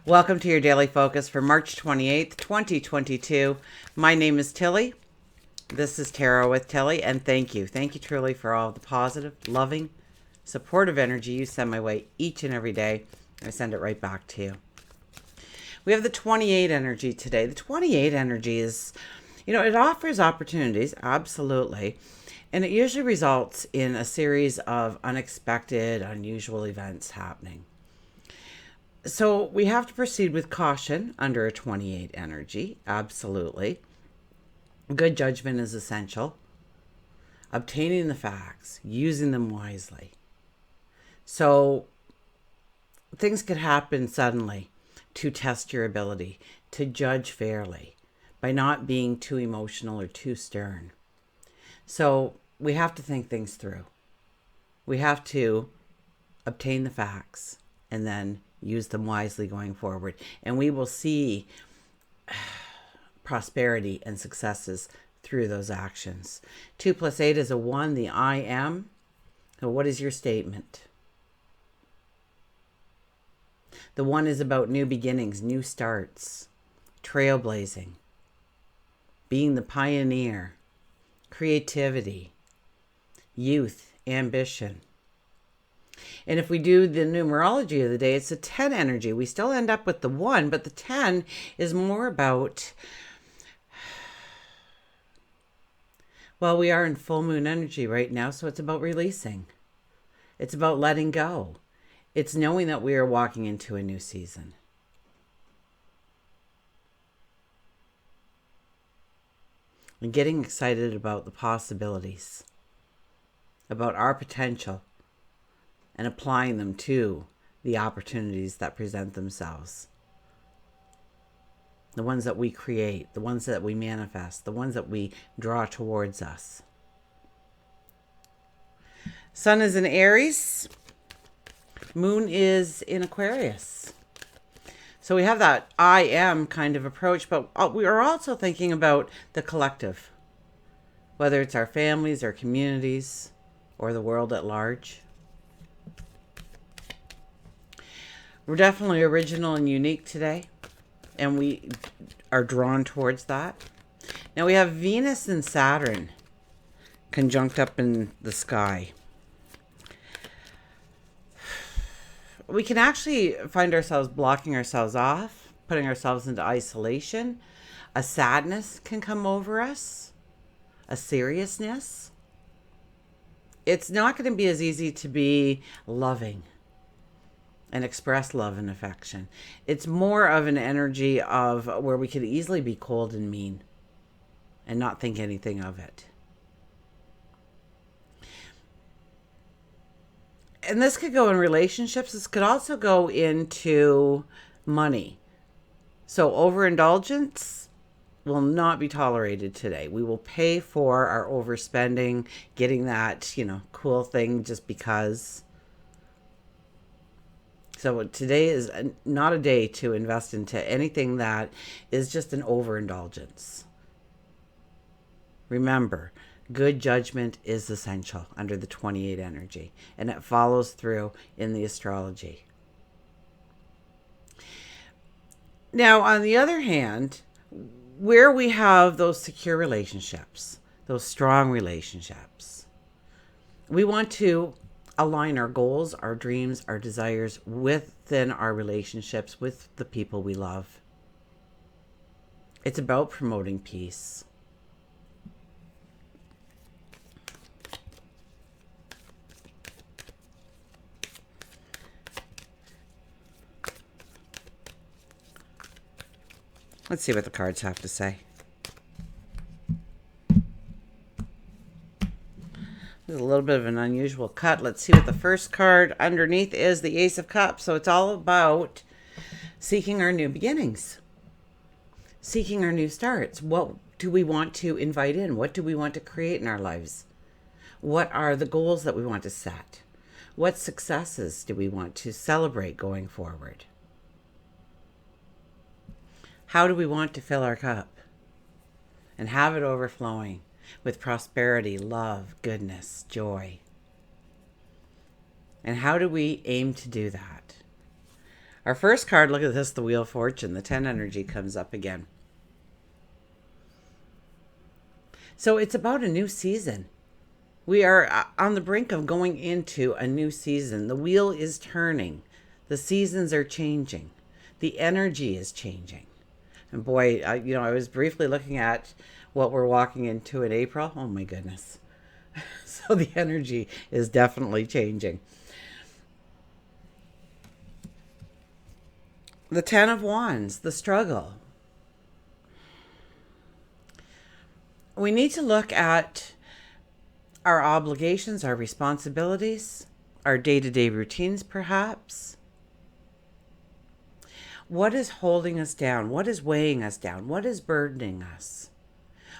Welcome to your daily focus for March 28th, 2022. My name is Tilly. This is Tarot with Tilly, and thank you. Thank you truly for all the positive, loving, supportive energy you send my way each and every day. I send it right back to you. We have the 28 energy today. The 28 energy is, it offers opportunities, absolutely. And it usually results in a series of unexpected, unusual events happening. So we have to proceed with caution under a 28 energy, absolutely. Good judgment is essential. Obtaining the facts, using them wisely. So things could happen suddenly to test your ability to judge fairly by not being too emotional or too stern. So we have to think things through. We have to obtain the facts and then use them wisely going forward. And we will see prosperity and successes through those actions. 2 + 8 is a 1, the I am. So what is your statement? The 1 is about new beginnings, new starts, trailblazing, being the pioneer, creativity, youth, ambition. And if we do the numerology of the day, it's a 10 energy. We still end up with the 1, but the 10 is more about, well, we are in full moon energy right now, so it's about releasing. It's about letting go. It's knowing that we are walking into a new season. And getting excited about the possibilities, about our potential, and applying them to the opportunities that present themselves. The ones that we create, the ones that we manifest, the ones that we draw towards us. Sun is in Aries. Moon is in Aquarius. So we have that I am kind of approach, but we are also thinking about the collective, whether it's our families, our communities, or the world at large. We're definitely original and unique today, and we are drawn towards that. Now we have Venus and Saturn conjunct up in the sky. We can actually find ourselves blocking ourselves off, putting ourselves into isolation. A sadness can come over us, a seriousness. It's not going to be as easy to be loving and express love and affection. It's more of an energy of where we could easily be cold and mean and not think anything of it. And this could go in relationships. This could also go into money. So overindulgence will not be tolerated today. We will pay for our overspending, getting that, cool thing just because. So today is not a day to invest into anything that is just an overindulgence. Remember, good judgment is essential under the 28 energy, and it follows through in the astrology. Now, on the other hand, where we have those secure relationships, those strong relationships, we want to align our goals, our dreams, our desires within our relationships with the people we love. It's about promoting peace. Let's see what the cards have to say. There's a little bit of an unusual cut. Let's see what the first card underneath is, the Ace of Cups. So it's all about seeking our new beginnings, seeking our new starts. What do we want to invite in? What do we want to create in our lives? What are the goals that we want to set? What successes do we want to celebrate going forward? How do we want to fill our cup and have it overflowing with prosperity, love, goodness, joy? And how do we aim to do that? Our first card, look at this, the Wheel of Fortune. The 10 energy comes up again. So it's about a new season. We are on the brink of going into a new season. The wheel is turning. The seasons are changing. The energy is changing. And boy, I was briefly looking at what we're walking into in April. Oh my goodness. So the energy is definitely changing. The 10 of Wands, the struggle. We need to look at our obligations, our responsibilities, our day-to-day routines, perhaps. What is holding us down? What is weighing us down? What is burdening us?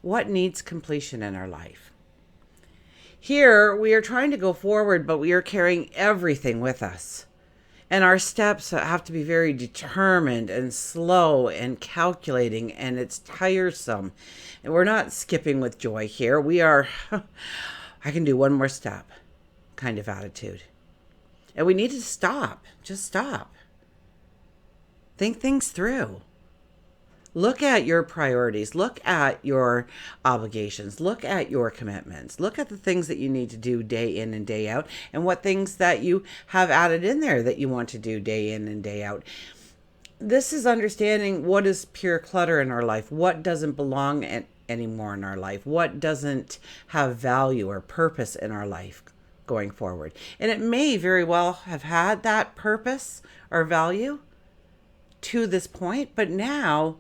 What needs completion in our life? Here, we are trying to go forward, but we are carrying everything with us. And our steps have to be very determined and slow and calculating, and it's tiresome. And we're not skipping with joy here. We are, I can do one more step kind of attitude. And we need to stop. Just stop. Think things through. Look at your priorities. Look at your obligations. Look at your commitments. Look at the things that you need to do day in and day out, and what things that you have added in there that you want to do day in and day out. This is understanding what is pure clutter in our life, what doesn't belong anymore in our life, what doesn't have value or purpose in our life going forward. And it may very well have had that purpose or value to this point, but now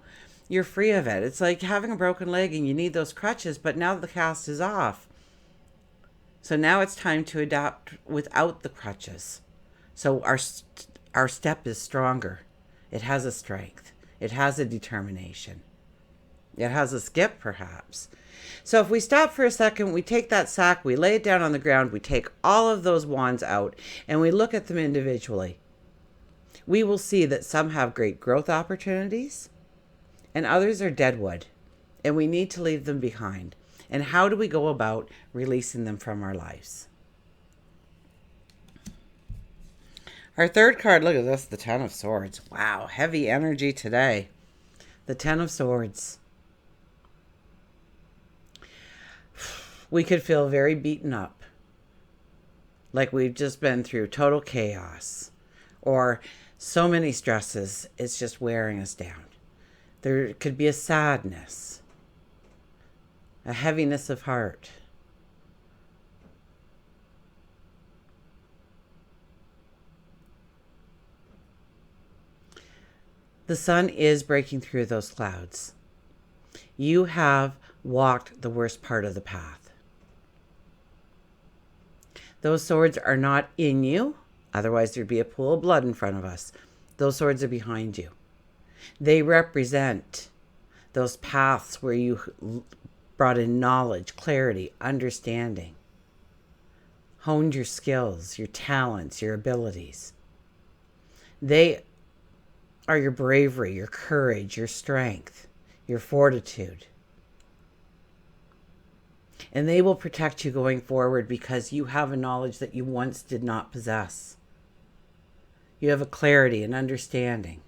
you're free of it. It's like having a broken leg and you need those crutches, but now the cast is off. So now it's time to adapt without the crutches. So our step is stronger. It has a strength. It has a determination. It has a skip, perhaps. So if we stop for a second, we take that sack, we lay it down on the ground, we take all of those wands out, and we look at them individually. We will see that some have great growth opportunities, and others are deadwood, and we need to leave them behind. And how do we go about releasing them from our lives? Our third card, look at this, the 10 of Swords. Wow, heavy energy today. The 10 of Swords. We could feel very beaten up, like we've just been through total chaos, or so many stresses, it's just wearing us down. There could be a sadness, a heaviness of heart. The sun is breaking through those clouds. You have walked the worst part of the path. Those swords are not in you, otherwise there'd be a pool of blood in front of us. Those swords are behind you. They represent those paths where you brought in knowledge, clarity, understanding, honed your skills, your talents, your abilities. They are your bravery, your courage, your strength, your fortitude. And they will protect you going forward because you have a knowledge that you once did not possess. You have a clarity and understanding.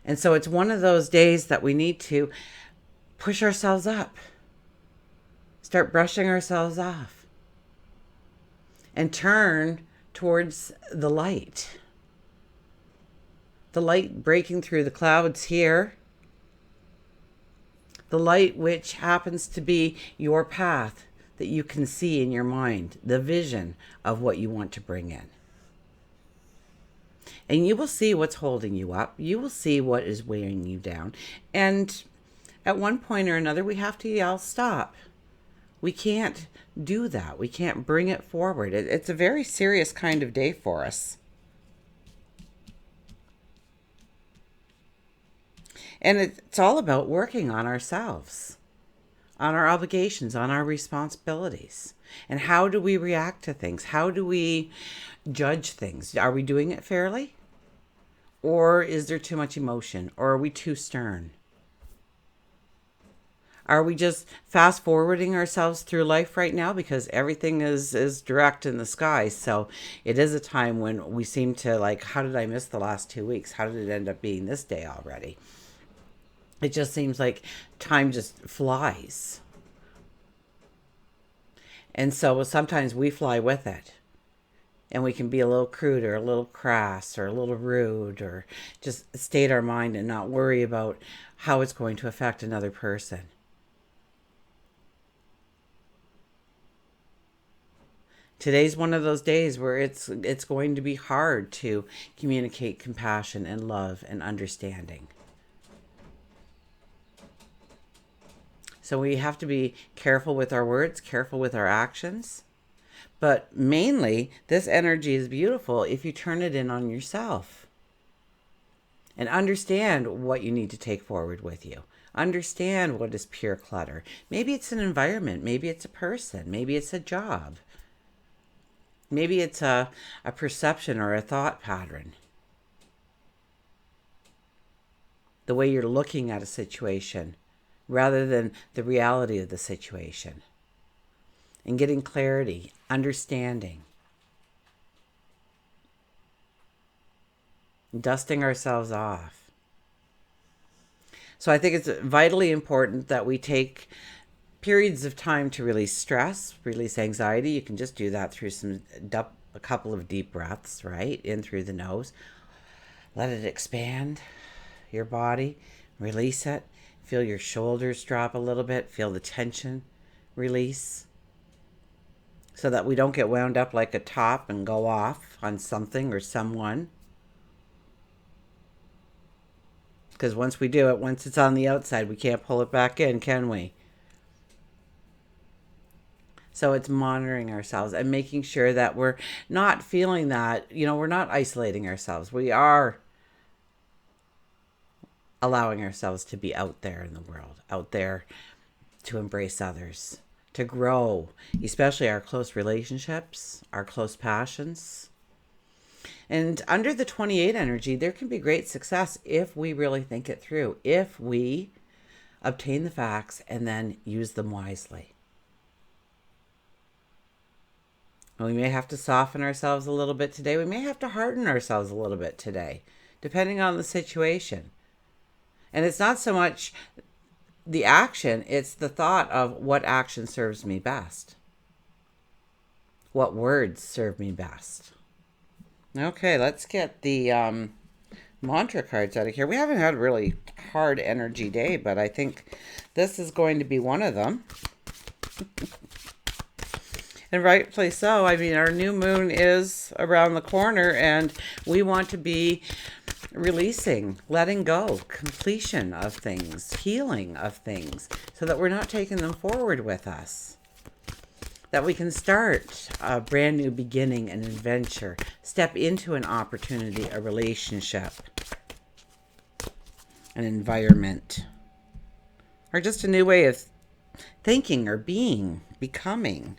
And so it's one of those days that we need to push ourselves up, start brushing ourselves off, and turn towards the light. The light breaking through the clouds here. The light which happens to be your path that you can see in your mind, the vision of what you want to bring in. And you will see what's holding you up. You will see what is weighing you down. And at one point or another, we have to yell, stop. We can't do that. We can't bring it forward. It's a very serious kind of day for us. And it's all about working on ourselves, on our obligations, on our responsibilities. And how do we react to things? How do we judge things? Are we doing it fairly? Or is there too much emotion? Or are we too stern? Are we just fast forwarding ourselves through life right now because everything is direct in the sky? So it is a time when we seem to like, how did I miss the last 2 weeks? How did it end up being this day already? It just seems like time just flies. And so sometimes we fly with it. And we can be a little crude or a little crass or a little rude or just state our mind and not worry about how it's going to affect another person. Today's one of those days where it's going to be hard to communicate compassion and love and understanding. So we have to be careful with our words, careful with our actions. But mainly, this energy is beautiful if you turn it in on yourself and understand what you need to take forward with you. Understand what is pure clutter. Maybe it's an environment. Maybe it's a person. Maybe it's a job. Maybe it's a perception or a thought pattern. The way you're looking at a situation rather than the reality of the situation. And getting clarity, understanding. Dusting ourselves off. So I think it's vitally important that we take periods of time to release stress, release anxiety. You can just do that through a couple of deep breaths, right? In through the nose. Let it expand your body. Release it. Feel your shoulders drop a little bit. Feel the tension release. So that we don't get wound up like a top and go off on something or someone. Because once we do it, once it's on the outside, we can't pull it back in, can we? So it's monitoring ourselves and making sure that we're not feeling that, we're not isolating ourselves. We are allowing ourselves to be out there in the world, out there to embrace others, to grow, especially our close relationships, our close passions. And under the 28 energy, there can be great success if we really think it through, if we obtain the facts and then use them wisely. We may have to soften ourselves a little bit today. We may have to harden ourselves a little bit today, depending on the situation. And it's not so much the action, it's the thought of what action serves me best. What words serve me best. Okay, let's get the mantra cards out of here. We haven't had a really hard energy day, but I think this is going to be one of them. And rightfully so. I mean, our new moon is around the corner, and we want to be releasing, letting go, completion of things, healing of things, so that we're not taking them forward with us. That we can start a brand new beginning, an adventure, step into an opportunity, a relationship, an environment, or just a new way of thinking or being, becoming.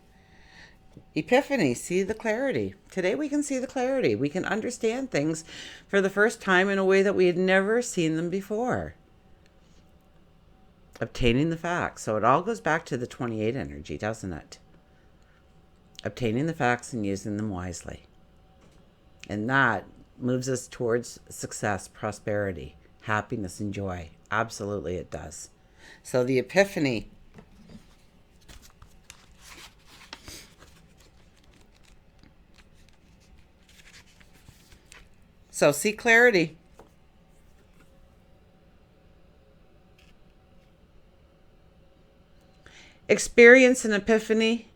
Epiphany, see the clarity. Today we can see the clarity. We can understand things for the first time in a way that we had never seen them before. Obtaining the facts. So it all goes back to the 28 energy, doesn't it? Obtaining the facts and using them wisely. And that moves us towards success, prosperity, happiness, and joy. Absolutely it does. So the Epiphany. So see clarity. Experience an epiphany.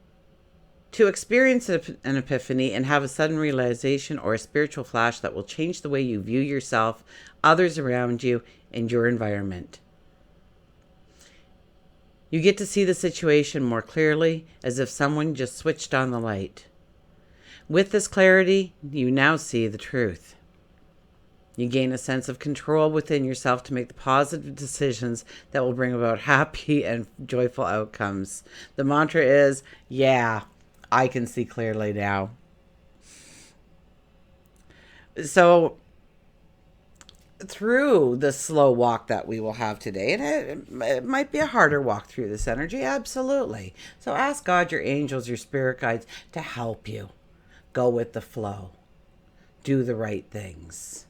To experience an epiphany and have a sudden realization or a spiritual flash that will change the way you view yourself, others around you, and your environment. You get to see the situation more clearly, as if someone just switched on the light. With this clarity, you now see the truth. You gain a sense of control within yourself to make the positive decisions that will bring about happy and joyful outcomes. The mantra is, yeah, I can see clearly now. So through the slow walk that we will have today. And it might be a harder walk through this energy, absolutely. So ask God, your angels, your spirit guides to help you go with the flow, do the right things.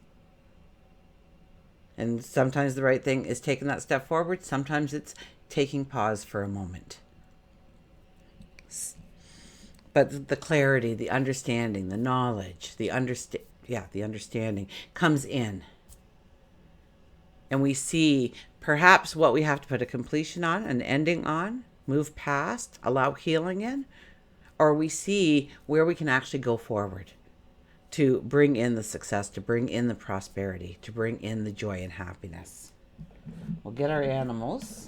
And sometimes the right thing is taking that step forward. Sometimes it's taking pause for a moment. But the clarity, the understanding, the knowledge, the understanding comes in. And we see perhaps what we have to put a completion on, an ending on, move past, allow healing in, or we see where we can actually go forward to bring in the success, to bring in the prosperity, to bring in the joy and happiness. We'll get our animals.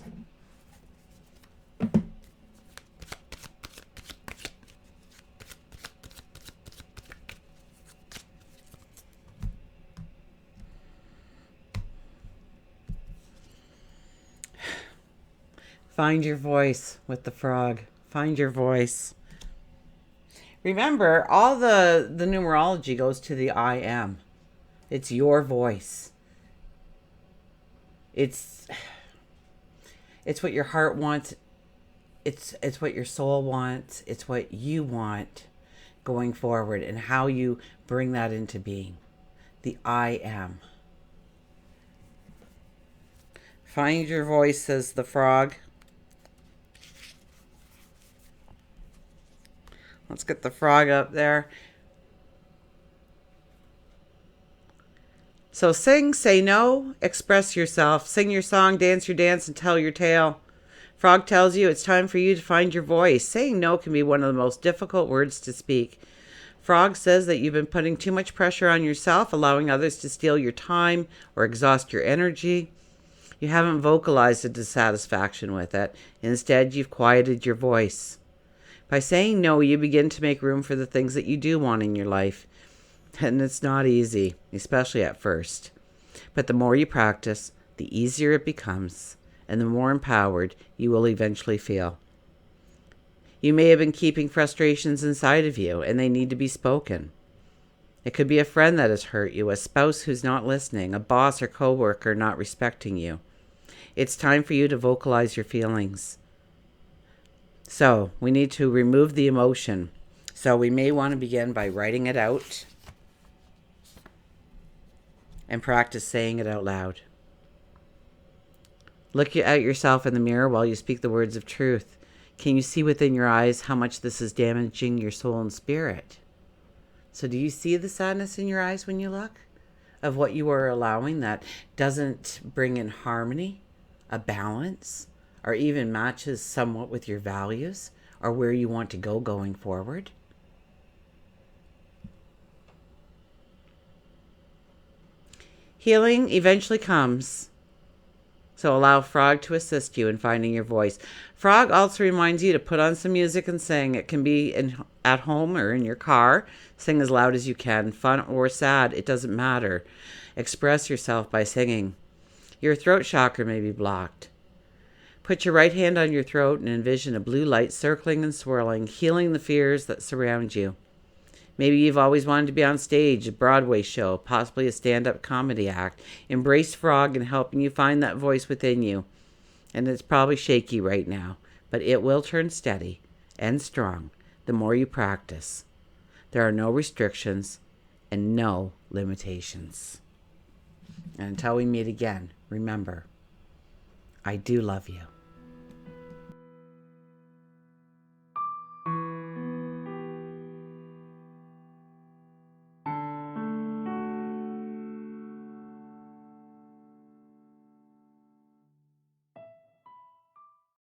Find your voice with the frog. Find your voice. Remember, all the numerology goes to the I am. It's your voice. It's what your heart wants. It's what your soul wants. It's what you want going forward, and how you bring that into being. The I am. Find your voice, says the frog. Let's get the frog up there. So sing, say no, express yourself, sing your song, dance your dance, and tell your tale. Frog tells you it's time for you to find your voice. Saying no can be one of the most difficult words to speak. Frog says that you've been putting too much pressure on yourself, allowing others to steal your time or exhaust your energy. You haven't vocalized a dissatisfaction with it. Instead, you've quieted your voice. By saying no, you begin to make room for the things that you do want in your life. And it's not easy, especially at first. But the more you practice, the easier it becomes, and the more empowered you will eventually feel. You may have been keeping frustrations inside of you, and they need to be spoken. It could be a friend that has hurt you, a spouse who's not listening, a boss or coworker not respecting you. It's time for you to vocalize your feelings. So we need to remove the emotion. So we may want to begin by writing it out and practice saying it out loud. Look at yourself in the mirror while you speak the words of truth. Can you see within your eyes how much this is damaging your soul and spirit? So do you see the sadness in your eyes when you look? Of what you are allowing that doesn't bring in harmony, a balance, or even matches somewhat with your values or where you want to go going forward? Healing eventually comes. So allow Frog to assist you in finding your voice. Frog also reminds you to put on some music and sing. It can be at home or in your car. Sing as loud as you can, fun or sad, it doesn't matter. Express yourself by singing. Your throat chakra may be blocked. Put your right hand on your throat and envision a blue light circling and swirling, healing the fears that surround you. Maybe you've always wanted to be on stage, a Broadway show, possibly a stand-up comedy act. Embrace Frog in helping you find that voice within you. And it's probably shaky right now, but it will turn steady and strong the more you practice. There are no restrictions and no limitations. And until we meet again, remember, I do love you.